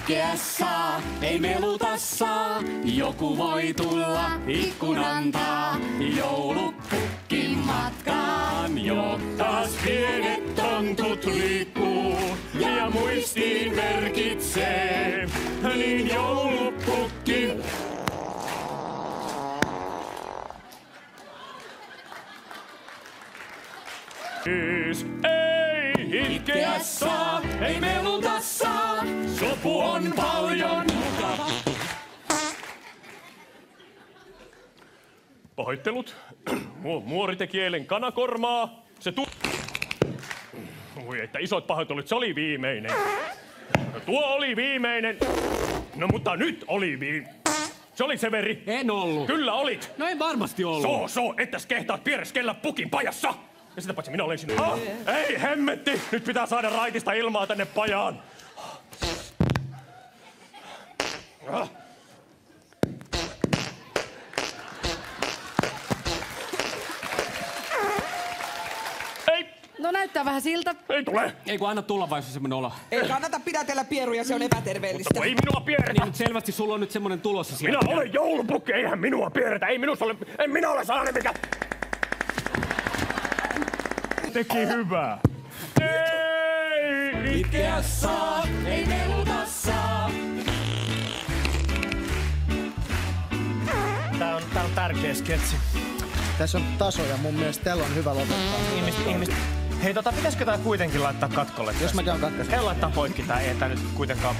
Itkeä saa, ei meluta saa, joku voi tulla ikkunan taa. Joulupukki matkaan, jotta pienet tontut liikkuu ja muistiin merkitsee, niin joulupukki. Ei itkeä saa, ei meluta saa, sopu on paljon. Pahoittelut. Muori teki eilen kanakormaa. Voi että isot pahoittelut, se oli viimeinen. No, tuo oli viimeinen. No mutta nyt oli Se oli Severi. En ollut. Kyllä olit. No en varmasti ollut. Ettäs kehtaat piereskellä pukin pajassa. Ja sitä paitsi minä olen sinne. Ei hemmetti! Nyt pitää saada raitista ilmaa tänne pajaan. Ei! No näyttää vähän siltä. Ei tule! Ei kun anna tulla, vai se on semmonen olo. Ei kannata pidätellä pieruja, se on epäterveellistä. Ei minua pierretä! Niin, mutta selvästi sulla on nyt semmonen tulossa sieltä. Minä olen joulupukki, eihän minua pierretä. En minä ole sellainen mikä... Teki hyvää. Ei! Itkeä saa, ei meluta saa. Tää on tärkeä sketsi. Tässä on tasoja, mun mielestä tällä on hyvä lopettaa. Ihmiset. Hei, pitäisikö tää kuitenkin laittaa katkolle? Jos mä käyn katkaisen. Ei laittaa poikki tää, ei tää nyt kuitenkaan